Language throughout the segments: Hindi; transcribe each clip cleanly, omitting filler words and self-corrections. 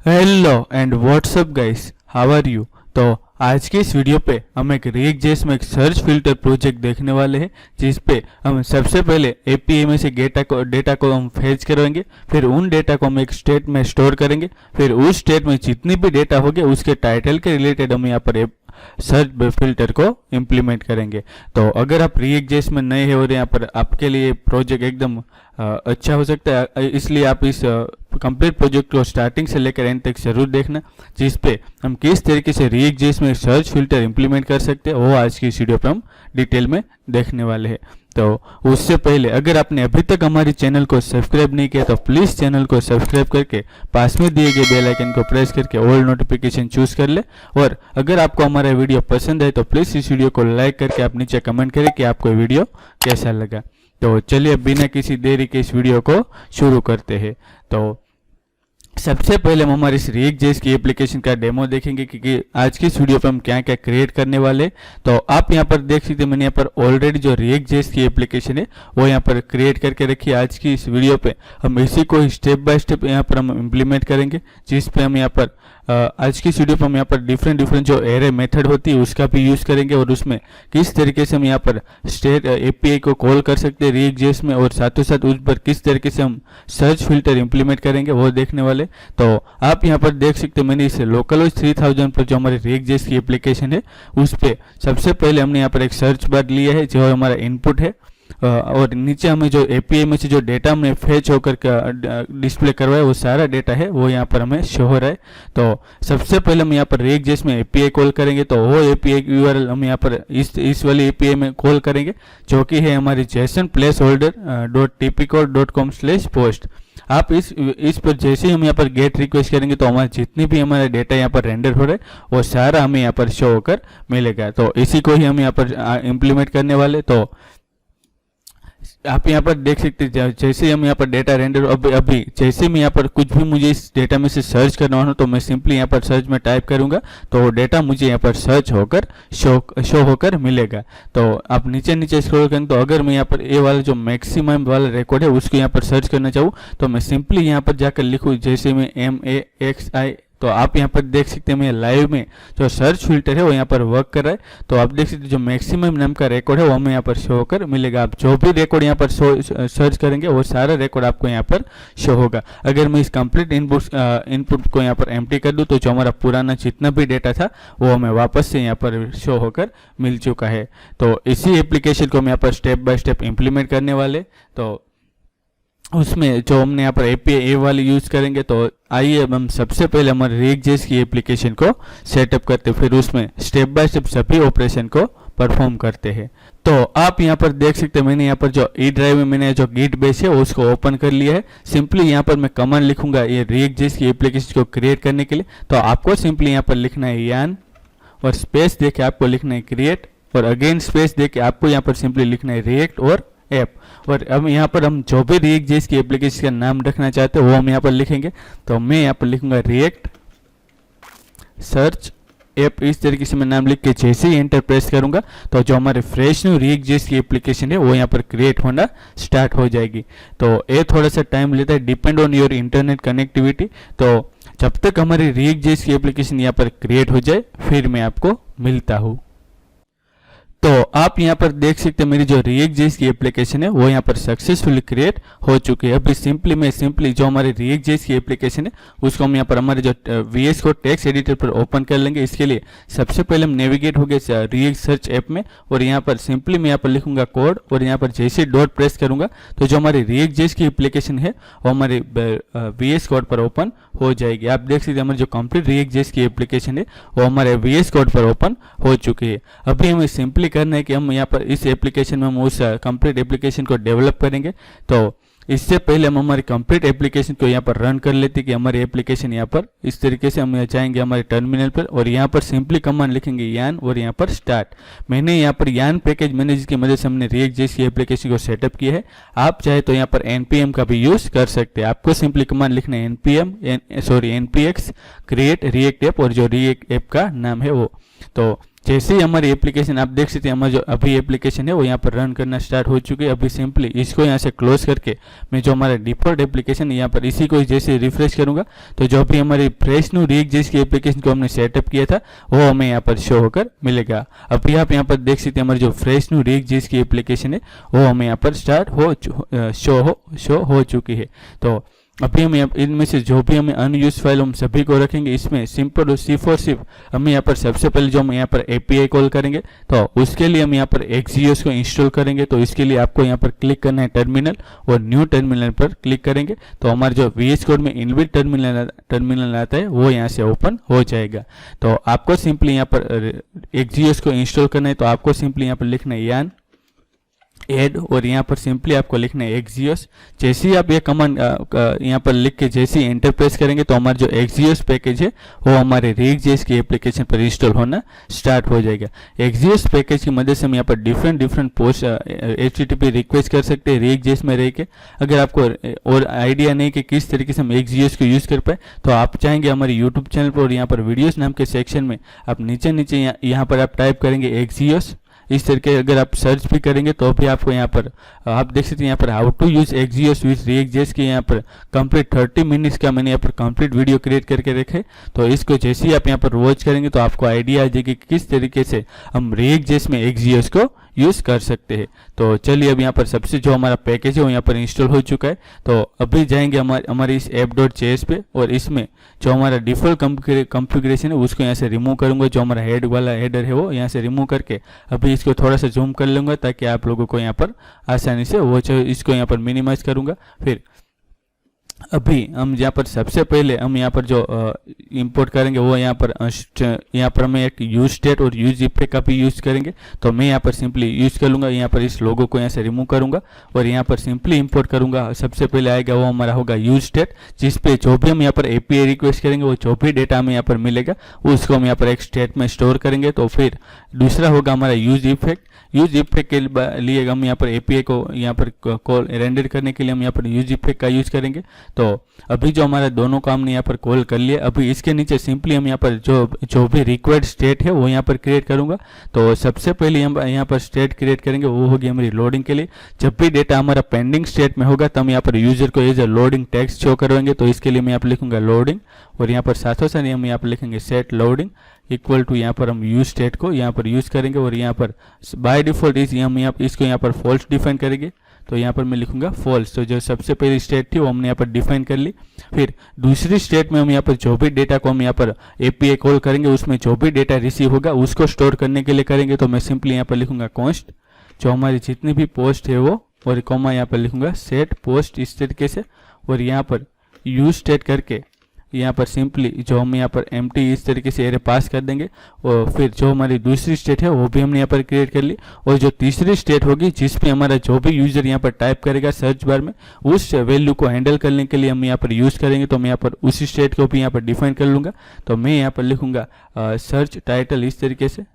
Hello and what's up guys, how are you. तो आज के इस वीडियो पे हम एक React.js में एक सर्च फिल्टर प्रोजेक्ट देखने वाले हैं, जिस पे हम सबसे पहले एपीआई में से डेटा को हम फेच करवाएंगे, फिर उन डेटा को हम एक स्टेट में स्टोर करेंगे, फिर उस स्टेट में जितनी भी डेटा होगी उसके टाइटल के रिलेटेड हम यहाँ पर सर्च फिल्टर को इम्प्लीमेंट करेंगे। तो अगर आप React.js में नए हैं और यहाँ पर आपके लिए प्रोजेक्ट एकदम अच्छा हो सकता है, इसलिए आप इस कंप्लीट प्रोजेक्ट को स्टार्टिंग से लेकर एंड तक जरूर देखना, जिस पे हम किस तरीके से React.js में सर्च फिल्टर इम्प्लीमेंट कर सकते हैं वो आज की इस वीडियो पे हम डिटेल में देखने वाले हैं। तो उससे पहले अगर आपने अभी तक हमारे चैनल को सब्सक्राइब नहीं किया तो प्लीज़ चैनल को सब्सक्राइब करके पास में दिए गए बेल आइकन को प्रेस करके ऑल नोटिफिकेशन चूज कर ले। और अगर आपको हमारा वीडियो पसंद है तो प्लीज़ इस वीडियो को लाइक करके आप नीचे कमेंट करें कि आपको वीडियो कैसा लगा। तो चलिए बिना किसी देरी के इस वीडियो को शुरू करते हैं। तो सबसे पहले हम हमारे इस React.js की एप्लीकेशन का डेमो देखेंगे कि आज की इस वीडियो पे हम क्या क्या क्रिएट करने वाले। तो आप यहाँ पर देख सकते हैं, मैंने यहाँ पर ऑलरेडी जो React.js की एप्लीकेशन है वो यहाँ पर क्रिएट करके रखी है। आज की इस वीडियो पे हम इसी को स्टेप बाय स्टेप यहाँ पर हम इम्प्लीमेंट करेंगे, जिस पे हम यहाँ पर आज की इस वीडियो पर हम यहाँ पर डिफरेंट जो एरे मेथड होती है उसका भी यूज़ करेंगे, और उसमें किस तरीके से हम यहाँ पर स्टेट एपीआई को कॉल कर सकते हैं React.js में, और साथों साथ उस पर किस तरीके से हम सर्च फिल्टर इम्प्लीमेंट करेंगे वो देखने वाले। तो आप यहाँ पर देख सकते हैं, मैंने इसे लोकल 3000 पर जो हमारे React.js की एप्लीकेशन है उस पर सबसे पहले हमने यहाँ पर एक सर्च बार लिया है जो हमारा इनपुट है, और नीचे हमें जो एपीआई में से जो डेटा हमने फेच होकर डिस्प्ले करवाया वो सारा डेटा है वो यहाँ पर हमें शो हो रहा है। तो सबसे पहले हम यहाँ पर React.js में एपीआई कॉल करेंगे, तो वो एपीआई यूआरएल हम यहाँ पर इस वाली एपीआई में कॉल करेंगे, जो कि है हमारी JSON_placeholder.tpcore.com/post। आप इस पर जैसे ही हम यहाँ पर गेट रिक्वेस्ट करेंगे तो हमारे जितनी भी हमारा डेटा यहाँ पर रेंडर हो रहा है वो सारा हमें यहाँ पर शो होकर मिलेगा। तो इसी को ही हम यहाँ पर इम्प्लीमेंट करने वाले। तो आप यहाँ पर देख सकते हैं, जैसे ही हम यहाँ पर डेटा रेंडर अभी जैसे मैं यहाँ पर कुछ भी मुझे इस डेटा में से सर्च करना हो तो मैं सिंपली यहाँ पर सर्च में टाइप करूँगा तो डेटा मुझे यहाँ पर सर्च होकर शो होकर मिलेगा। तो आप नीचे स्क्रॉल करें तो अगर मैं यहाँ पर ये वाला जो मैक्सिमम वाला रिकॉर्ड है उसको यहाँ पर सर्च करना चाहूँ तो मैं सिंपली यहाँ पर जाकर लिखूँ जैसे मैं MAXI। तो आप यहाँ पर देख सकते हैं मैं लाइव में जो सर्च फिल्टर है वो यहाँ पर वर्क कर रहा है। तो आप देख सकते हैं जो मैक्सिमम नाम का रिकॉर्ड है वो हमें यहाँ पर शो होकर मिलेगा। आप जो भी रिकॉर्ड यहाँ पर सर्च करेंगे वो सारा रिकॉर्ड आपको यहाँ पर शो होगा। अगर मैं इस कंप्लीट इनपुट को यहाँ पर एम्प्टी कर दूँ तो जो हमारा पुराना जितना भी डेटा था वो हमें वापस से यहाँ पर शो होकर मिल चुका है। तो इसी एप्लीकेशन को हम यहाँ पर स्टेप बाय स्टेप इम्प्लीमेंट करने वाले। तो उसमें जो हमने यहाँ पर एपीआई वाली यूज़ करेंगे, तो आइए हम सबसे पहले हमारे React.js की एप्लीकेशन को सेटअप करते हैं, फिर उसमें स्टेप बाय स्टेप सभी ऑपरेशन को परफॉर्म करते हैं। तो आप यहाँ पर देख सकते हैं मैंने यहाँ पर जो ई ड्राइव में मैंने जो गिट बेस है उसको ओपन कर लिया है। सिंपली यहाँ पर मैं कमांड लिखूंगा ये React.js की एप्लीकेशन को क्रिएट करने के लिए। तो आपको सिंपली यहाँ पर लिखना है यान और स्पेस दे के आपको लिखना है क्रिएट, और अगेन स्पेस दे के आपको यहाँ पर सिंपली लिखना है रिएक्ट और ऐप। और अब यहाँ पर हम जो भी React.js की एप्लीकेशन का नाम रखना चाहते हैं वो हम यहाँ पर लिखेंगे। तो मैं यहाँ पर लिखूंगा रिएक्ट सर्च ऐप। इस तरीके से मैं नाम लिख के जैसे ही एंटर प्रेस करूंगा तो जो हमारे फ्रेश न्यू React.js की एप्लीकेशन है वो यहाँ पर क्रिएट होना स्टार्ट हो जाएगी। तो ये थोड़ा सा टाइम लेता है, depend on your internet connectivity. तो जब तक हमारी React.js की एप्लीकेशन यहाँ पर क्रिएट हो जाए फिर मैं आपको मिलता हूँ। तो आप यहाँ पर देख सकते हैं मेरी जो React.js की एप्लीकेशन है वो यहाँ पर सक्सेसफुली क्रिएट हो चुकी है। अभी सिंपली जो हमारे React.js की एप्लीकेशन है उसको हम यहाँ पर हमारे जो VS को टेक्स्ट एडिटर पर ओपन कर लेंगे। इसके लिए सबसे पहले हम नेविगेट हो गए React सर्च ऐप में, और यहाँ पर सिंपली मैं यहाँ पर लिखूंगा कोड, और यहाँ पर जैसे डॉट प्रेस करूंगा तो जो हमारी React.js की एप्लीकेशन है वो हमारे VS कोड पर ओपन हो जाएगी। आप देख सकते हैं हमारी जो कंप्लीट React.js की एप्लीकेशन है वो हमारे VS कोड पर ओपन हो चुकी है। अभी हमें सिंपली करना है कि हम यहाँ पर इस एप्लीकेशन में हम उस कंप्लीट एप्लीकेशन को डेवलप करेंगे। तो इससे पहले हम हमारी कंप्लीट एप्लीकेशन को यहाँ पर रन कर लेते हैं कि हमारी एप्लीकेशन यहाँ पर इस तरीके से हम जाएंगे हमारे टर्मिनल पर, और यहाँ पर सिंपली कमांड लिखेंगे यान और यहाँ पर स्टार्ट। मैंने यहाँ पर यान पैकेज मैनेजर की मदद से हमने React.js की एप्लीकेशन को सेटअप किया है। आप चाहे तो यहाँ पर npm का भी यूज कर सकते हैं। आपको सिंपली कमांड लिखना है npx क्रिएट रिएक्ट ऐप, और जो रिएक्ट ऐप का नाम है वो। तो जैसे ही हमारी एप्लीकेशन आप देख सकते हैं, हमारा जो अभी एप्लीकेशन है वो यहाँ पर रन करना स्टार्ट हो चुकी है। अभी सिंपली इसको यहाँ से क्लोज करके मैं जो हमारा डिफॉल्ट एप्लीकेशन यहाँ पर इसी को जैसे रिफ्रेश करूँगा तो जो भी हमारी फ्रेश न्यू रिएक्ट.जेएस की एप्लीकेशन को हमने सेटअप किया था वो हमें यहाँ पर शो होकर मिलेगा। अभी आप यहाँ पर देख सकते हैं हमारी जो फ्रेश न्यू रिएक्ट.जेएस की एप्लीकेशन है वो हमें यहाँ पर शो हो चुकी है। तो अभी हम इनमें से जो भी हमें अनयूज फाइल हम सभी को रखेंगे। इसमें सिंपल और सिर्फ हमें यहाँ पर सबसे पहले जो हम यहाँ पर एपीआई कॉल करेंगे तो उसके लिए हम यहाँ पर एक्सजीएस को इंस्टॉल करेंगे। तो इसके लिए आपको यहाँ पर क्लिक करना है टर्मिनल और न्यू टर्मिनल पर क्लिक करेंगे तो हमारे जो VS कोड में इनबिल्ट टर्मिनल आता है वो यहाँ से ओपन हो जाएगा। तो आपको सिंपली यहाँ पर एक्सजीएस को इंस्टॉल करना है तो आपको सिंपली यहाँ पर लिखना है यान एड और यहाँ पर सिंपली आपको लिखना है एक्सजीएस। जैसे ही आप ये कमांड यहाँ पर लिख के जैसे ही एंटर प्रेस करेंगे तो हमारा जो एक्सजीएस पैकेज है वो हमारे रिएक्ट.जेएस की एप्लीकेशन पर इंस्टॉल होना स्टार्ट हो जाएगा। एक्सजीएस पैकेज की मदद से हम यहाँ पर डिफरेंट पोस्ट HTTP रिक्वेस्ट कर सकते हैं रिएक्ट.जेएस में रह के। अगर आपको और आइडिया नहीं कि किस तरीके से हम एक्सजीएस को यूज़ कर पाए तो आप चाहेंगे हमारे यूट्यूब चैनल पर और यहाँ पर वीडियोस नाम के सेक्शन में आप नीचे यहाँ पर आप टाइप करेंगे एक्सजीएस। इस तरीके अगर आप सर्च भी करेंगे तो भी आपको यहाँ पर आप देख सकते हैं यहाँ पर हाउ टू यूज एक्सजीएस विथ रिएक्ट.जेएस के यहाँ पर कंप्लीट 30 मिनट्स का मैंने यहाँ पर कंप्लीट वीडियो क्रिएट करके रखे। तो इसको जैसे ही आप यहाँ पर वॉच करेंगे तो आपको आइडिया आ जाएगी कि किस तरीके से हम रिएक्ट.जेएस में एक्सजीएस को यूज़ कर सकते हैं। तो चलिए अब यहाँ पर सबसे जो हमारा पैकेज है वो यहाँ पर इंस्टॉल हो चुका है। तो अभी जाएंगे हमारे इस app.js पे और इसमें जो हमारा डिफ़ॉल्ट कॉन्फ़िगरेशन है उसको यहाँ से रिमूव करूँगा। जो हमारा हेड वाला हेडर है वो यहाँ से रिमूव करके अभी इसको थोड़ा सा जूम कर लूँगा ताकि आप लोगों को यहाँ पर आसानी से वो इसको यहाँ पर मिनिमाइज़ करूँगा। फिर अभी हम यहाँ पर सबसे पहले हम यहाँ पर जो इंपोर्ट करेंगे वो यहाँ पर हमें एक यूज स्टेट और यूज इफेक्ट का भी यूज़ करेंगे। तो मैं यहाँ पर सिंपली यूज़ कर लूँगा। यहाँ पर इस लोगो को यहाँ से रिमूव करूँगा और यहाँ पर सिंपली इंपोर्ट करूँगा। सबसे पहले आएगा वो हमारा होगा यूज स्टेट, जिस पे जो भी हम यहाँ पर एपीआई रिक्वेस्ट करेंगे वो जो भी डेटा हमें यहाँ पर मिलेगा उसको हम यहाँ पर एक स्टेट में स्टोर करेंगे। तो फिर दूसरा होगा हमारा यूज इफेक्ट। यूज इफेक्ट के लिए हम यहाँ पर एपीआई को यहाँ पर कॉल रेंडर करने के लिए हम यहाँ पर यूज इफेक्ट का यूज़ करेंगे। तो अभी जो हमारा दोनों काम ने यहाँ पर कॉल कर लिया, अभी इसके नीचे सिंपली हम यहाँ पर जो भी रिक्वायर्ड स्टेट है वो यहाँ पर क्रिएट करूँगा। तो सबसे पहले हम यहाँ पर स्टेट क्रिएट करेंगे वो होगी हमारी लोडिंग के लिए। जब भी डेटा हमारा पेंडिंग स्टेट में होगा तो हम यहाँ पर यूजर को as a loading text show करवाएंगे। तो इसके लिए मैं यहाँ पर लिखूंगा लोडिंग और यहाँ पर साथों साथ हम यहाँ पर लिखेंगे सेट लोडिंग इक्वल टू यहाँ पर हम यूज स्टेट को यहाँ पर यूज़ करेंगे और यहाँ पर बाय डिफॉल्ट इसको यहाँ पर फॉल्स डिफाइन करेंगे। तो यहाँ पर मैं लिखूंगा फॉल्स। तो जो सबसे पहली स्टेट थी वो हमने यहाँ पर डिफाइन कर ली। फिर दूसरी स्टेट में हम यहाँ पर जो भी डेटा को हम यहाँ पर एपीआई कॉल करेंगे उसमें जो भी डेटा रिसीव होगा उसको स्टोर करने के लिए करेंगे। तो मैं सिंपली यहाँ पर लिखूंगा कॉन्स्ट जो हमारी जितनी भी पोस्ट है वो और कॉमा यहाँ पर लिखूंगा सेट पोस्ट इस तरीके से और यहाँ पर यूज स्टेट करके यहाँ पर सिंपली जो हम यहाँ पर एम्प्टी इस तरीके से एरे पास कर देंगे। और फिर जो हमारी दूसरी स्टेट है वो भी हमने यहाँ पर क्रिएट कर ली और जो तीसरी स्टेट होगी जिस पे हमारा जो भी यूज़र यहाँ पर टाइप करेगा सर्च बार में उस वैल्यू को हैंडल करने के लिए हम यहाँ पर यूज़ करेंगे। तो मैं यहाँ पर उसी स्टेट को भी यहाँ पर डिफाइन कर लूँगा। तो मैं यहाँ पर लिखूँगा सर्च टाइटल इस तरीके से।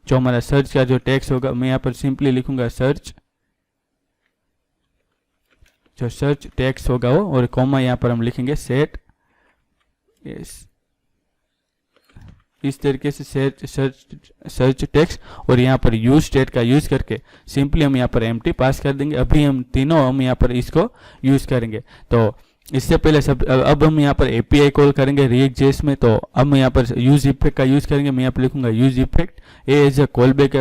जो हमारा सर्च का जो टेक्स्ट होगा मैं यहाँ पर सिंपली लिखूँगा सर्च, जो सर्च टेक्स्ट होगा वो और कॉमा यहाँ पर हम लिखेंगे सेट इस तरीके से सर्च टेक्स्ट और यहाँ पर यूज स्टेट का यूज़ करके सिंपली हम यहाँ पर एम्प्टी पास कर देंगे। अभी हम तीनों हम यहाँ पर इसको यूज़ करेंगे। तो इससे पहले अब हम यहाँ पर एपीआई कॉल करेंगे रिएक्ट.जेएस में। तो अब मैं यहाँ पर यूज इफेक्ट का यूज़ करेंगे। मैं यहाँ पर लिखूंगा use effect as a callback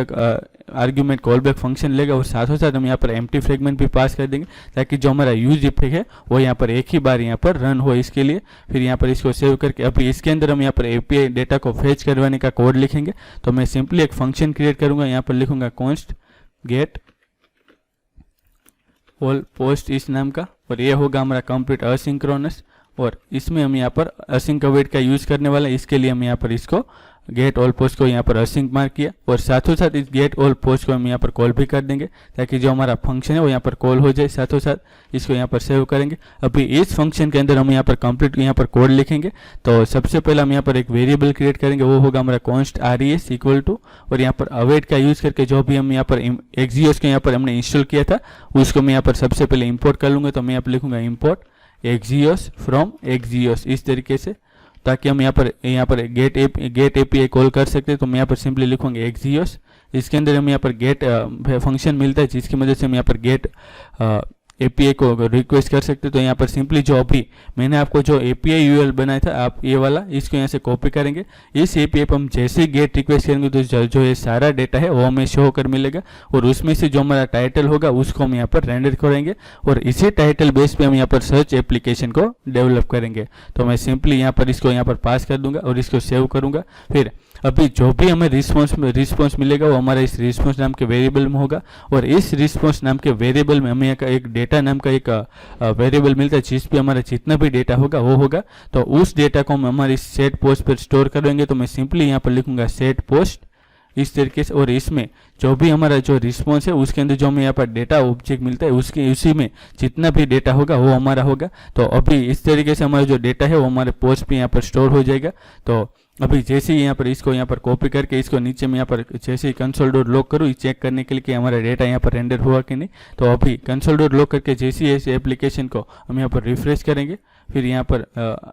argument callback function लेगा और साथों साथ हम यहाँ पर एम्प्टी फ्रेगमेंट भी पास कर देंगे ताकि जो हमारा यूज इफेक्ट है वो यहाँ पर एक ही बार यहाँ पर रन हो इसके लिए। फिर यहाँ पर इसको सेव करके अभी इसके अंदर हम यहाँ पर एपीआई डेटा को फेच करवाने का कोड लिखेंगे। तो मैं सिंपली एक फंक्शन क्रिएट करूँगा। यहाँ पर लिखूंगा कॉन्स्ट गेट ऑल पोस्ट इस नाम का और ये होगा हमारा कंप्लीट असिंक्रोनस और इसमें हम यहाँ पर असिंक अवेट का यूज़ करने वाला है। इसके लिए हम यहाँ पर इसको गेट ऑल पोस्ट को यहाँ पर असिंक मार्क किया और साथों साथ इस गेट ऑल पोस्ट को हम यहाँ पर कॉल भी कर देंगे ताकि जो हमारा फंक्शन है वो यहाँ पर कॉल हो जाए। साथों साथ इसको यहाँ पर सेव करेंगे। अभी इस फंक्शन के अंदर हम यहाँ पर कंप्लीट यहाँ पर कोड लिखेंगे। तो सबसे पहले हम यहाँ पर एक वेरिएबल क्रिएट करेंगे वो होगा हमारा कॉन्स्ट res इक्वल टू और यहाँ पर अवेट का यूज़ करके जो भी हम यहाँ पर एक्सजीएस को यहाँ पर हमने इंस्टॉल किया था उसको मैं यहाँ पर सबसे पहले इम्पोर्ट कर लूँगा। तो मैं यहाँ पर लिखूँगा इम्पोर्ट एक्सजीएस फ्रॉम एक्सजीएस इस तरीके से ताकि हम यहाँ पर गेट एपीआई कॉल कर सकते हैं। तो मैं यहाँ पर सिंपली लिखूंगा एक्सियोस। इसके अंदर हम यहाँ पर गेट फंक्शन मिलता है जिसकी मदद से हम यहाँ पर गेट एपीआई को रिक्वेस्ट कर सकते हैं। तो यहाँ पर सिंपली जो अभी मैंने आपको जो एपीआई यूआरएल बनाया था, आप ये वाला इसको यहाँ से कॉपी करेंगे। इस एपीआई पर हम जैसे ही गेट रिक्वेस्ट करेंगे तो जो ये सारा डेटा है वो हमें शो होकर मिलेगा, और उसमें से जो हमारा टाइटल होगा उसको हम यहाँ पर रेंडर करेंगे, और इसी टाइटल बेस पे हम यहाँ पर सर्च एप्लीकेशन को डेवलप करेंगे। तो मैं सिंपली यहाँ पर इसको यहाँ पर पास कर दूंगा और इसको सेव करूँगा। फिर अभी जो भी हमें रिस्पॉन्स मिलेगा वो हमारा इस रिस्पॉन्स नाम के वेरिएबल में होगा, और इस रिस्पॉन्स नाम के वेरिएबल में हमें एक डेटा नाम का एक वेरिएबल मिलता है जिस पे हमारा जितना भी डेटा होगा वो होगा। तो उस डेटा को हम हमारे सेट पोस्ट पर स्टोर करेंगे। तो मैं सिंपली यहाँ पर लिखूंगा सेट पोस्ट इस तरीके से, और इसमें जो भी हमारा जो रिस्पॉन्स है उसके अंदर जो हमें यहाँ पर डेटा ऑब्जेक्ट मिलता है उसके उसी में जितना भी डेटा होगा वो हमारा होगा। तो अभी इस तरीके से हमारा जो डेटा है वो हमारे पोस्ट पे यहाँ पर स्टोर हो जाएगा। तो अभी जैसे ही यहाँ पर इसको यहाँ पर कॉपी करके इसको नीचे में यहाँ पर जैसे ही कंसोल डॉट लॉग करूँ चेक करने के लिए कि हमारा डेटा यहाँ पर रेंडर हुआ कि नहीं। तो अभी कंसोल डॉट लॉग करके जैसे ही ऐसे एप्लीकेशन को हम यहाँ पर रिफ्रेश करेंगे, फिर यहाँ पर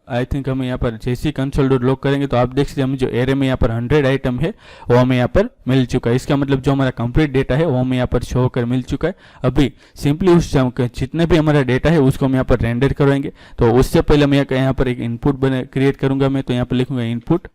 आई थिंक हम यहाँ पर जैसे ही कंसोल डॉट लॉग करेंगे तो आप देख सकते हैं हमें जो एरे में यहाँ पर 100 आइटम है वो हमें यहाँ पर मिल चुका है। इसका मतलब जो हमारा कंप्लीट डेटा है वो हमें यहाँ पर शो होकर मिल चुका है। अभी सिंपली उस जितने भी हमारा डेटा है उसको हम यहाँ पर रेंडर करवाएंगे। तो उससे पहले मैं यहाँ पर एक इनपुट क्रिएट करूँगा। मैं तो यहाँ पर लिखूँगा इनपुट,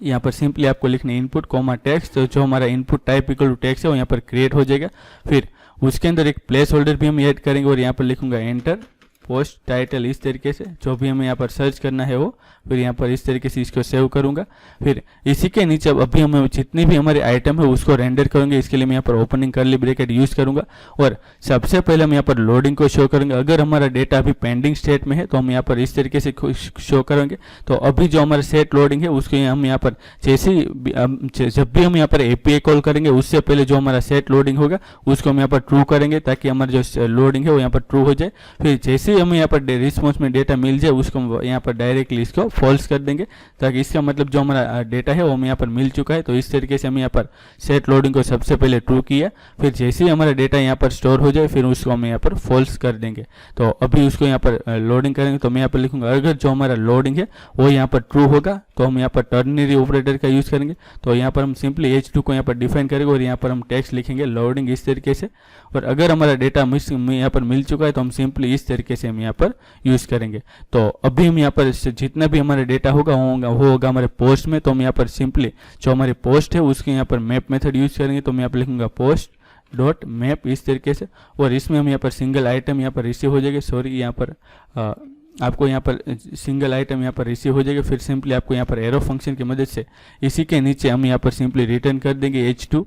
यहाँ पर सिंपली आपको लिखना है इनपुट कॉमा टेक्स्ट। तो जो हमारा input type equal to text है वो यहाँ पर क्रिएट हो जाएगा। फिर उसके अंदर एक प्लेस होल्डर भी हम ऐड करेंगे, और यहाँ पर लिखूंगा एंटर पोस्ट टाइटल इस तरीके से, जो भी हमें यहाँ पर सर्च करना है वो। फिर यहाँ पर इस तरीके से इसको सेव करूँगा। फिर इसी के नीचे अभी हम जितनी भी हमारे आइटम है उसको रेंडर करेंगे। इसके लिए मैं यहाँ पर ओपनिंग कर्ली ब्रैकेट यूज़ करूँगा, और सबसे पहले हम यहाँ पर लोडिंग को शो करेंगे। अगर हमारा डेटा अभी पेंडिंग स्टेट में है तो हम यहाँ पर इस तरीके से शो करेंगे। तो अभी जो हमारा सेट लोडिंग है उसको हम यहाँ पर जब भी हम यहाँ पर एपीआई कॉल करेंगे उससे पहले जो हमारा सेट लोडिंग होगा उसको हम यहाँ पर ट्रू करेंगे ताकि हमारा जो लोडिंग है वो यहाँ पर ट्रू हो जाए। फिर जैसे ही हमें यहाँ पर रिस्पॉन्स में डेटा मिल जाए उसको यहाँ पर डायरेक्टली इसको फॉल्स कर देंगे, ताकि इसका मतलब जो हमारा डेटा है वो हमें यहाँ पर मिल चुका है। तो इस तरीके से हम यहाँ पर सेट लोडिंग को सबसे पहले ट्रू किया, फिर जैसे ही हमारा डेटा यहाँ पर स्टोर हो जाए फिर उसको हम यहाँ पर फॉल्स कर देंगे। तो अभी उसको यहाँ पर लोडिंग करेंगे। तो मैं यहाँ पर लिखूंगा अगर जो हमारा लोडिंग है वो यहाँ पर ट्रू होगा तो हम यहाँ पर टर्नरी ऑपरेटर का यूज़ करेंगे। तो यहाँ पर हम सिंपली H2 को यहाँ पर डिफाइन करेंगे और यहाँ पर हम टेक्स्ट लिखेंगे लोडिंग इस तरीके से। और अगर हमारा डेटा यहाँ पर मिल चुका है तो हम सिंपली इस तरीके से हम यहाँ पर यूज़ करेंगे। तो अभी हम यहाँ पर जितना भी हमारा डेटा होगा वो होगा हमारे पोस्ट में। तो हम यहाँ पर सिंपली जो हमारी पोस्ट है उसके यहाँ पर मैप मेथड यूज़ करेंगे। तो मैं यहाँ पर लिखूंगा पोस्ट डॉट मैप इस तरीके से, और इसमें हम यहाँ पर सिंगल आइटम यहाँ पर रिसीव हो जाएगा। सॉरी, यहाँ पर आपको यहाँ पर सिंगल आइटम यहाँ पर रिसीव हो जाएगा। फिर सिंपली आपको यहाँ पर एरो फंक्शन की मदद से इसी के नीचे हम यहाँ पर सिंपली रिटर्न कर देंगे H2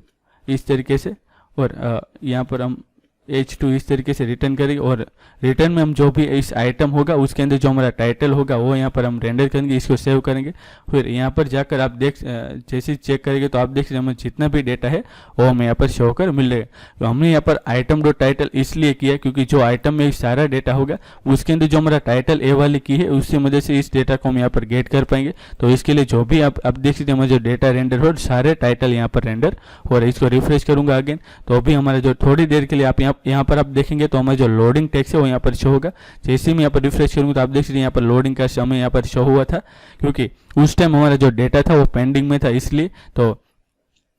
इस तरीके से, और यहाँ पर हम H2 इस तरीके से रिटर्न करेंगे। और रिटर्न में हम जो भी इस आइटम होगा उसके अंदर जो हमारा टाइटल होगा वो यहाँ पर हम रेंडर करेंगे, इसको सेव करेंगे। फिर यहाँ पर जाकर आप जैसे चेक करेंगे तो आप देख सकते हैं जितना भी डेटा है वो हमें यहाँ पर शो होकर मिल रहा है। तो हमने यहाँ पर आइटम डॉट टाइटल इसलिए किया क्योंकि जो आइटम में सारा डेटा होगा उसके अंदर जो हमारा टाइटल ए वाली की है उसकी मदद से इस डेटा को हम यहाँ पर गेट कर पाएंगे। तो इसके लिए जो भी आप देख सकते हैं हमारा जो डेटा रेंडर हो सारे टाइटल यहाँ पर रेंडर हो रहा है। इसको रिफ्रेश करूंगा अगेन तो अभी हमारा जो थोड़ी देर के लिए आप यहाँ पर आप देखेंगे तो हमारा जो लोडिंग टेक्स्ट है वो यहाँ पर शो होगा। जैसे ही मैं यहाँ पर रिफ्रेश करूँगा तो आप देख सकते हैं यहाँ पर लोडिंग का समय यहाँ पर शो हुआ था क्योंकि उस टाइम हमारा जो डेटा था वो पेंडिंग में था इसलिए। तो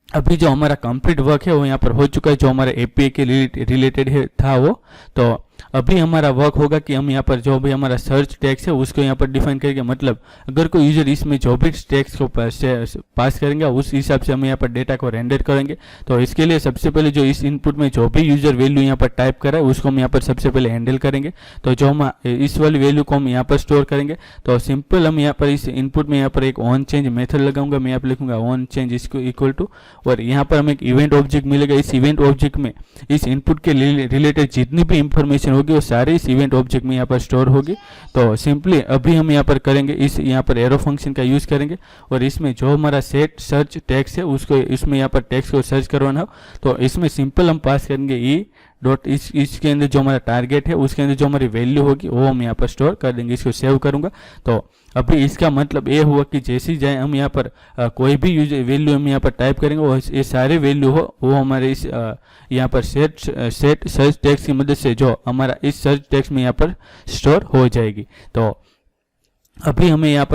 अभी जो हमारा कंप्लीट वर्क है वो यहाँ पर हो चुका है, जो हमारा एपीआई के रिलेटेड था वो। तो अभी हमारा वर्क होगा कि हम यहाँ पर जो भी हमारा सर्च टैक्स है उसको यहाँ पर डिफाइन करेंगे। मतलब अगर कोई यूजर इसमें जो भी टैक्स को पास करेंगे उस हिसाब से हम यहाँ पर डेटा को रेंडर करेंगे। तो इसके लिए सबसे पहले जो इस इनपुट में जो भी यूजर वैल्यू यहाँ पर टाइप करा है उसको हम यहाँ पर सबसे पहले हैंडल करेंगे। तो जो हम इस वाली वैल्यू को हम यहाँ पर स्टोर करेंगे। तो सिंपल हम यहाँ पर इस इनपुट में यहाँ पर एक ऑन चेंज मेथड लगाऊंगा। मैं यहाँ पर लिखूंगा ऑन चेंज इसको इक्वल टू, और यहाँ पर हमें एक इवेंट ऑब्जेक्ट मिलेगा। इस इवेंट ऑब्जेक्ट में इस इनपुट के रिलेटेड जितनी भी इंफॉर्मेशन होगी वो सारी इस इवेंट ऑब्जेक्ट में यहाँ पर स्टोर होगी। तो सिंपली अभी हम यहाँ पर करेंगे इस यहाँ पर एरो फंक्शन का यूज़ करेंगे और इसमें जो हमारा सेट सर्च टेक्स्ट है उसको इसमें यहाँ पर टेक्स्ट को सर्च करवाना हो। तो इसमें सिंपल हम पास करेंगे ई डॉट इसके अंदर जो हमारा टारगेट है उसके अंदर जो हमारी वैल्यू होगी वो हम यहाँ पर स्टोर कर देंगे। इसको सेव करूँगा। तो अभी इसका मतलब ये हुआ कि जैसे जाए हम यहाँ पर कोई भी यूजर वैल्यू हम यहाँ पर टाइप करेंगे वो ये सारे वैल्यू हो वो हमारे इस यहाँ पर सेट सर्च टेक्स्ट की मदद से जो हमारा इस सर्च टेक्स्ट में यहाँ पर स्टोर हो जाएगी। तो अभी हमें यहाँ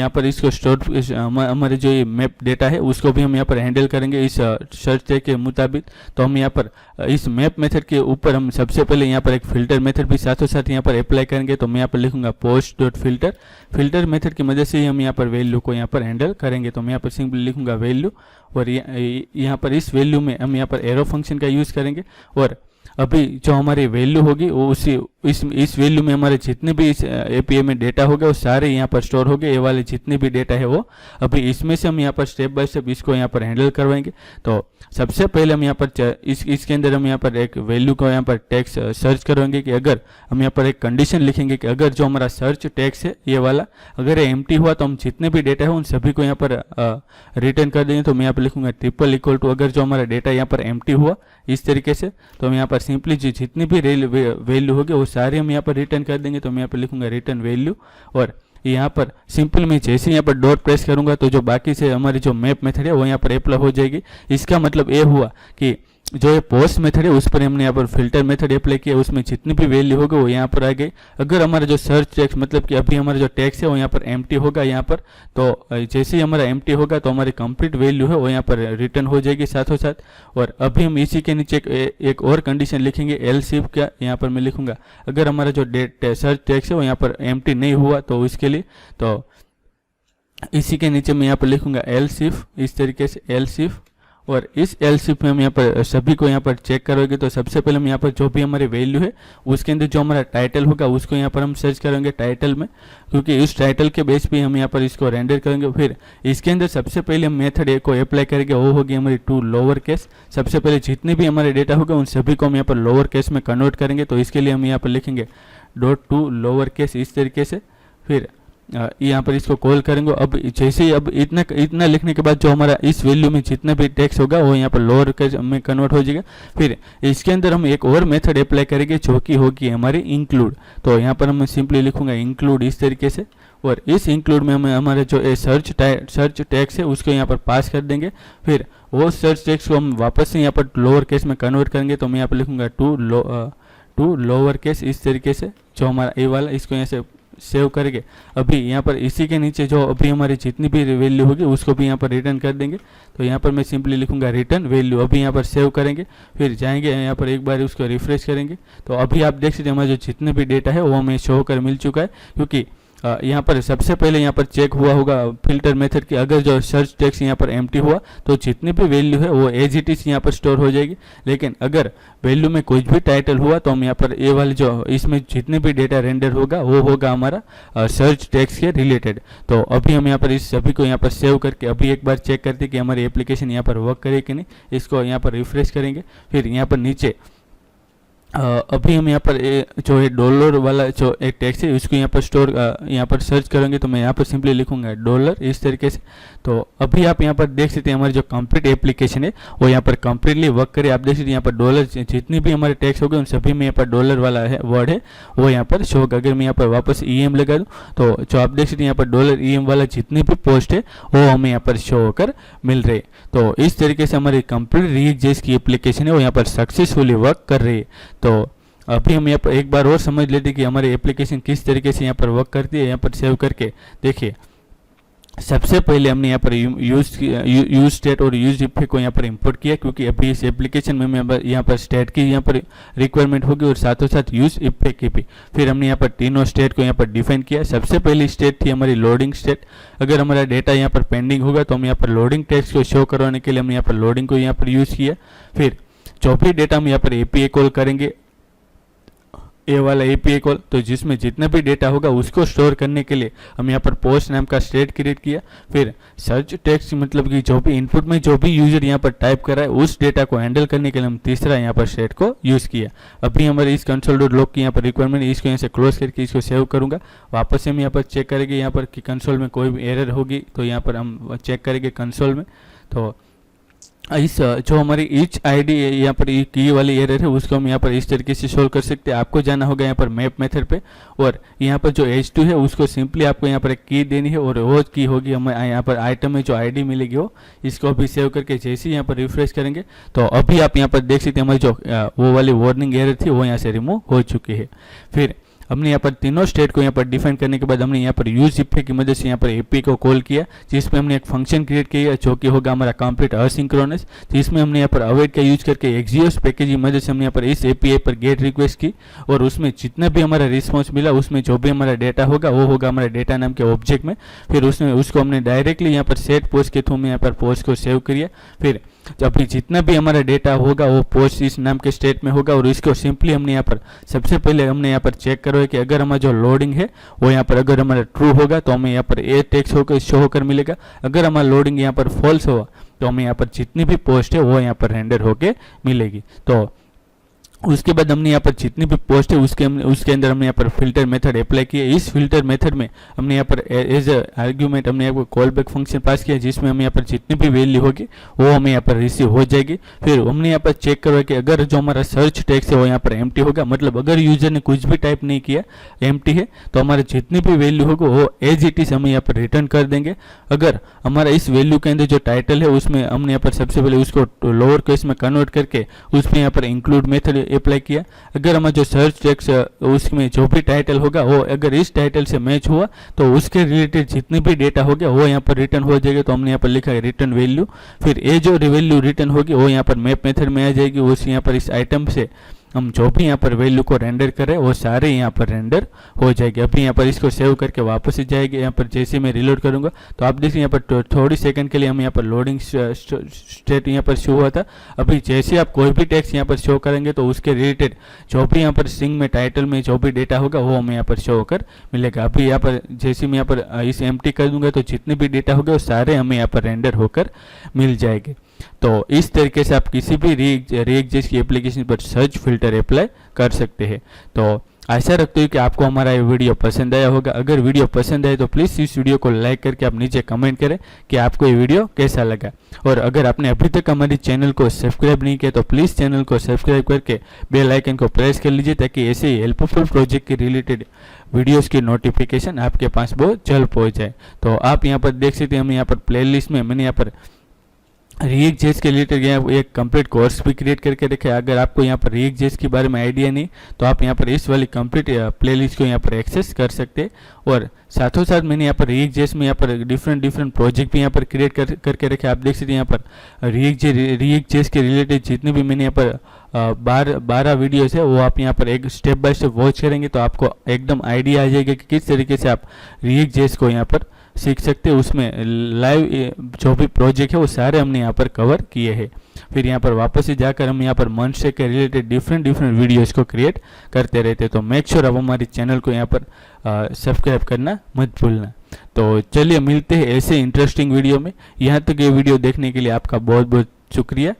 पर इसको स्टोर हमारे जो ये मैप डेटा है उसको भी हम यहाँ पर हैंडल करेंगे इस सर्च टैग के मुताबिक। तो हम यहाँ पर इस मैप मेथड के ऊपर हम सबसे पहले यहाँ पर एक फ़िल्टर मेथड भी साथों साथ यहाँ पर अप्लाई करेंगे। तो मैं यहाँ पर लिखूंगा post dot filter. Filter method की मदद से ही हम यहाँ पर वैल्यू को यहाँ पर हैंडल करेंगे। तो मैं यहाँ पर सिंपली लिखूंगा वैल्यू, और यहाँ पर इस वैल्यू में हम यहाँ पर एरो फंक्शन का यूज़ करेंगे। और अभी जो हमारी वैल्यू होगी वो उसी इस वैल्यू में हमारे जितने भी इस एपीआई में डेटा होगा वो सारे यहाँ पर स्टोर हो गए। ये वाले जितने भी डेटा है वो अभी इसमें से हम यहाँ पर स्टेप बाय स्टेप इसको यहाँ पर हैंडल करवाएंगे। तो सबसे पहले हम यहाँ पर इसके अंदर हम यहाँ पर एक वैल्यू को यहाँ पर टैक्स सर्च करेंगे कि अगर हम यहाँ पर एक कंडीशन लिखेंगे कि अगर जो हमारा सर्च टैक्स है ये वाला अगर ये एम्प्टी हुआ तो हम जितने भी डेटा है उन सभी को यहाँ पर रिटर्न कर देंगे। तो मैं यहाँ पर लिखूंगा ट्रिपल इक्वल टू अगर जो हमारा डेटा यहाँ पर एम्प्टी हुआ इस तरीके से, तो हम यहाँ पर सिंपली जितनी भी वैल्यू होगी वो सारे हम यहाँ पर रिटर्न कर देंगे। तो मैं यहाँ पर लिखूंगा रिटर्न वैल्यू, और यहाँ पर सिंपल मैं जैसे यहाँ पर डॉट प्रेस करूंगा तो जो बाकी से हमारी जो मैप मेथड है वो यहाँ पर अप्लाई हो जाएगी। इसका मतलब ये हुआ कि जो ये पोस्ट मेथड है उस पर हमने यहाँ पर फिल्टर मेथड अप्लाई किया, उसमें जितनी भी वैल्यू होगी वो यहाँ पर आ गई। अगर हमारा जो सर्च टैक्स मतलब कि अभी हमारा जो टैक्स है वो यहाँ पर एम्प्टी होगा यहाँ पर, तो जैसे ही हमारा एम्प्टी होगा तो हमारी कंप्लीट वैल्यू है वो यहाँ पर रिटर्न हो जाएगी साथों साथ। और अभी हम इसी के नीचे एक और कंडीशन लिखेंगे एल्स इफ का। यहाँ पर मैं लिखूंगा अगर हमारा जो सर्च टैक्स है वो यहाँ पर एम्प्टी नहीं हुआ तो उसके लिए, तो इसी के नीचे मैं यहाँ पर लिखूंगा एल्स इफ, इस तरीके से एल्स इफ। और इस एल्स इफ में हम यहाँ पर सभी को यहाँ पर चेक करोगे तो सबसे पहले हम यहाँ पर जो भी हमारी वैल्यू है उसके अंदर जो हमारा टाइटल होगा उसको यहाँ पर हम सर्च करेंगे टाइटल में, क्योंकि इस टाइटल के बेस पे हम यहाँ पर इसको रेंडर करेंगे। फिर इसके अंदर सबसे पहले हम मेथड ए को अप्लाई करेंगे, वो होगी हमारी टू लोअर केस। सबसे पहले जितने भी हमारे डेटा होगा उन सभी को हम यहाँ पर लोअर केस में कन्वर्ट करेंगे। तो इसके लिए हम यहाँ पर लिखेंगे डॉट टू लोअर केस इस तरीके से, फिर यहाँ पर इसको कॉल करेंगे। अब जैसे ही अब इतना लिखने के बाद जो हमारा इस वैल्यू में जितना भी टेक्स्ट होगा वो यहाँ पर लोअर केस में कन्वर्ट हो जाएगा। फिर इसके अंदर हम एक और मेथड अप्लाई करेंगे जो कि होगी हमारी इंक्लूड। तो यहाँ पर हम सिंपली लिखूंगा इंक्लूड इस तरीके से, और इस इंक्लूड में हम हमारे जो सर्च टैक्स है उसको यहाँ पर पास कर देंगे। फिर वो सर्च टैक्स को हम वापस से यहाँ पर लोअर केस में कन्वर्ट करेंगे। तो मैं यहाँ पर लिखूंगा टू लोअर केस इस तरीके से, जो हमारा ए वाला इसको यहाँ से सेव करेंगे। अभी यहाँ पर इसी के नीचे जो अभी हमारी जितनी भी वैल्यू होगी उसको भी यहाँ पर रिटर्न कर देंगे। तो यहाँ पर मैं सिंपली लिखूंगा रिटर्न वैल्यू, अभी यहाँ पर सेव करेंगे। फिर जाएंगे यहाँ पर एक बार उसको रिफ्रेश करेंगे। तो अभी आप देख सकते हैं हमारा जो जितने भी डेटा है वो हमें शो होकर मिल चुका है, क्योंकि यहाँ पर सबसे पहले यहाँ पर चेक हुआ होगा फिल्टर मेथड की अगर जो सर्च टेक्स्ट यहाँ पर एम्प्टी हुआ तो जितनी भी वैल्यू है वो एज इट इज यहाँ पर स्टोर हो जाएगी। लेकिन अगर वैल्यू में कुछ भी टाइटल हुआ तो हम यहाँ पर ये वाले जो इसमें जितने भी डेटा रेंडर होगा वो होगा हमारा सर्च टेक्स्ट के रिलेटेड। तो अभी हम यहाँ पर इस सभी को यहाँ पर सेव करके अभी एक बार चेक करते हैं कि हमारी एप्लीकेशन यहाँ पर वर्क करे कि नहीं। इसको यहाँ पर रिफ्रेश करेंगे। फिर यहाँ पर नीचे अभी हम यहाँ पर जो है डॉलर वाला जो एक टेक्स्ट है उसको यहाँ पर स्टोर यहाँ पर सर्च करेंगे। तो मैं यहाँ पर सिंपली लिखूंगा डॉलर इस तरीके से। तो अभी आप यहाँ पर देख सकते हैं हमारी जो कंप्लीट एप्लीकेशन है वो यहाँ पर कंप्लीटली वर्क करे। आप देख सकते हैं यहाँ पर डॉलर जितनी भी हमारे टेक्स्ट हो गए उन सभी में यहाँ पर डॉलर वाला है वर्ड है वो यहाँ पर शो होगा। अगर मैं यहाँ पर वापस EM लगा दूँ तो जो आप देख सकते हैं यहाँ पर डॉलर EM वाला जितनी भी पोस्ट है वो हमें यहाँ पर शो होकर मिल रहे। तो इस तरीके से हमारी कंप्लीट React.js की एप्लीकेशन है वो यहाँ पर सक्सेसफुली वर्क कर रही है। तो अभी हम यहाँ पर एक बार और समझ लेते हैं कि हमारी एप्लीकेशन किस तरीके से यहाँ पर वर्क करती है। यहाँ पर सेव करके देखिए, सबसे पहले हमने यहाँ पर यूज स्टेट और यूज इफेक्ट को यहाँ पर इंपोर्ट किया, क्योंकि अभी इस एप्लीकेशन में यहाँ पर स्टेट की यहाँ पर रिक्वायरमेंट होगी और साथों साथ यूज इफेक्ट की भी। फिर हमने यहाँ पर तीनों स्टेट को यहाँ पर डिफाइन किया। सबसे पहली स्टेट थी हमारी लोडिंग स्टेट। अगर हमारा डेटा यहाँ पर पेंडिंग होगा तो हम यहाँ पर लोडिंग टेक्स्ट को शो करवाने के लिए हमने यहाँ पर लोडिंग को यहाँ पर यूज़ किया। फिर जो भी डेटा हम यहाँ पर API कॉल करेंगे, ये वाला API कॉल, तो जिसमें जितना भी डेटा होगा उसको स्टोर करने के लिए हम यहाँ पर पोस्ट नाम का स्टेट क्रिएट किया। फिर सर्च टेक्स्ट मतलब कि जो भी इनपुट में जो भी यूजर यहाँ पर टाइप कर रहा है उस डेटा को हैंडल करने के लिए हम तीसरा यहाँ पर स्टेट को यूज़ किया। अभी हमारे इस console.log की यहाँ पर रिक्वायरमेंट, इसको यहाँ से क्लोज करके इसको सेव करूँगा। वापस से हम यहाँ पर चेक करेंगे यहाँ पर कि कंसोल में कोई भी एरर होगी तो यहाँ पर हम चेक करेंगे कंसोल में। तो इस जो हमारी ईच ID यहाँ पर की वाली एरर है उसको हम यहाँ पर इस तरीके से सोल्व कर सकते हैं। आपको जाना होगा यहाँ पर मैप मेथड पे, और यहाँ पर जो H2 है उसको सिंपली आपको यहाँ पर एक की देनी है और वो की होगी हमें यहाँ पर आइटम में जो ID मिलेगी वो, इसको अभी सेव करके जैसे ही यहाँ पर रिफ्रेश करेंगे तो अभी आप यहाँ पर देख सकते हैं हमारी जो वो वाली वार्निंग एरर थी वो यहाँ से रिमूव हो चुकी है। फिर हमने यहाँ पर तीनों स्टेट को यहाँ पर डिफाइन करने के बाद हमने यहाँ पर यूज इफ की मदद से यहाँ पर एपी को कॉल किया, जिसमें हमने एक फंक्शन क्रिएट किया जो कि होगा हमारा कंप्लीट असिंक्रोनस, जिसमें हमने यहाँ पर अवॉइड का यूज करके एक्सियोस पैकेज की मदद से हमने यहाँ पर इस एपीआई पर गेट रिक्वेस्ट की, और उसमें जितना भी हमारा रिस्पॉन्स मिला उसमें जो भी हमारा डेटा होगा वो होगा हमारे डेटा नाम के ऑब्जेक्ट में। फिर उसको हमने डायरेक्टली यहाँ पर सेट पोस्ट के थ्रू में यहाँ पर पोस्ट को सेव किया। फिर अभी जितना भी हमारा डेटा होगा वो पोस्ट इस नाम के स्टेट में होगा, और इसको सिंपली हमने यहाँ पर सबसे पहले हमने यहाँ पर चेक करो कि अगर हमारा जो लोडिंग है वो यहाँ पर अगर हमारा ट्रू होगा तो हमें यहाँ पर ए टेक्स्ट होकर शो होकर मिलेगा। अगर हमारा लोडिंग यहाँ पर फॉल्स हुआ तो हमें यहाँ पर जितनी भी पोस्ट है वो यहाँ पर रेंडर होके मिलेगी। तो उसके बाद हमने यहाँ पर जितनी भी पोस्ट है उसके अंदर हमने यहाँ पर फिल्टर मेथड अप्लाई किया। इस फिल्टर मेथड में हमने यहाँ पर एज आर्ग्यूमेंट हमने यहाँ पर कॉल बैक फंक्शन पास किया, जिसमें हमें यहाँ पर जितनी भी वैल्यू होगी वो हमें यहाँ पर रिसीव हो जाएगी। फिर हमने यहाँ पर चेक करो कि अगर जो हमारा सर्च टेक्स्ट है वो यहाँ पर एम्प्टी होगा, मतलब अगर यूजर ने कुछ भी टाइप नहीं किया, एम्प्टी है, तो हमारे जितनी भी वैल्यू होगी वो एज इट इज हमें यहाँ पर रिटर्न कर देंगे। अगर हमारा इस वैल्यू के अंदर जो टाइटल है उसमें हमने यहाँ पर सबसे पहले उसको लोअर केस में कन्वर्ट करके उसमें यहाँ पर इंक्लूड मेथड अप्लाई किया। अगर हमारा जो सर्च टेक्स्ट उसमें जो भी टाइटल होगा वो अगर इस टाइटल से मैच हुआ तो उसके रिलेटेड जितने भी डेटा हो गया वो यहाँ पर रिटर्न हो जाएगा। तो हमने यहाँ पर लिखा है रिटर्न वैल्यू। फिर ये जो वैल्यू रिटर्न होगी वो यहाँ पर मैप मेथड में आ जाएगी। उस यहाँ पर इस आइटम से हम जो भी यहाँ पर वैल्यू को रेंडर करें वो सारे यहाँ पर रेंडर हो जाएंगे। अभी यहाँ पर इसको सेव करके वापस ही जाएगी। यहाँ पर जैसे मैं रिलोड करूँगा तो आप देखिए यहाँ पर थोड़ी सेकंड के लिए हम यहाँ पर लोडिंग स्टेट यहाँ पर शो हुआ था। अभी जैसे आप कोई भी टेक्स्ट यहाँ पर शो करेंगे तो उसके रिलेटेड जो भी यहाँ पर स्ट्रिंग में टाइटल में जो भी डेटा होगा वो हमें यहाँ पर शो होकर मिलेगा। अभी यहाँ पर जैसे मैं यहाँ पर इस एम्प्टी कर दूंगा तो जितने भी डेटा होगा वो सारे हमें यहाँ पर रेंडर होकर मिल जाएंगे। तो इस तरीके से आप किसी भी रिएक्ट जेएस की एप्लीकेशन पर सर्च फिल्टर अप्लाई कर सकते हैं। तो आशा रखते हो कि आपको हमारा ये वीडियो पसंद आया होगा। अगर वीडियो पसंद आए तो प्लीज़ इस वीडियो को लाइक करके आप नीचे कमेंट करें कि आपको ये वीडियो कैसा लगा। और अगर आपने अभी तक हमारे चैनल को सब्सक्राइब नहीं किया तो प्लीज़ चैनल को सब्सक्राइब करके बेल आइकन को प्रेस कर लीजिए, ताकि ऐसे ही हेल्पफुल प्रोजेक्ट के रिलेटेड वीडियोस की नोटिफिकेशन आपके पास बहुत जल्द पहुँच जाए। तो आप यहाँ पर देख सकते हैं, हम यहाँ पर प्लेलिस्ट में मैंने यहाँ पर रिएक्ट जेएस के रिलेटेड यहाँ एक कंप्लीट कोर्स भी क्रिएट करके रखे। अगर आपको यहाँ पर रिएक्ट जेएस के बारे में आइडिया नहीं तो आप यहाँ पर इस वाली कंप्लीट प्लेलिस्ट को यहाँ पर एक्सेस कर सकते हैं। और साथों साथ मैंने यहाँ पर रिएक्ट जेएस में यहाँ पर डिफरेंट प्रोजेक्ट भी यहाँ पर क्रिएट करके रखे। आप देख सकते हैं यहाँ पर रिएक्ट जेएस के रिलेटेड जितने भी मैंने यहाँ पर 12 वीडियोस है वो आप यहाँ पर एक स्टेप बाय स्टेप वॉच करेंगे तो आपको एकदम आइडिया आ जाएगा कि किस तरीके से आप रिएक्ट जेएस को यहाँ पर सीख सकते हैं। उसमें लाइव जो भी प्रोजेक्ट है वो सारे हमने यहाँ पर कवर किए हैं। फिर यहाँ पर वापस से जाकर हम यहाँ पर मंच के रिलेटेड डिफरेंट वीडियोस को क्रिएट करते रहते हैं। तो मेक श्योर आप हमारे चैनल को यहाँ पर सब्सक्राइब करना मत भूलना। तो चलिए मिलते हैं ऐसे इंटरेस्टिंग वीडियो में। यहाँ तक ये वीडियो देखने के लिए आपका बहुत बहुत शुक्रिया।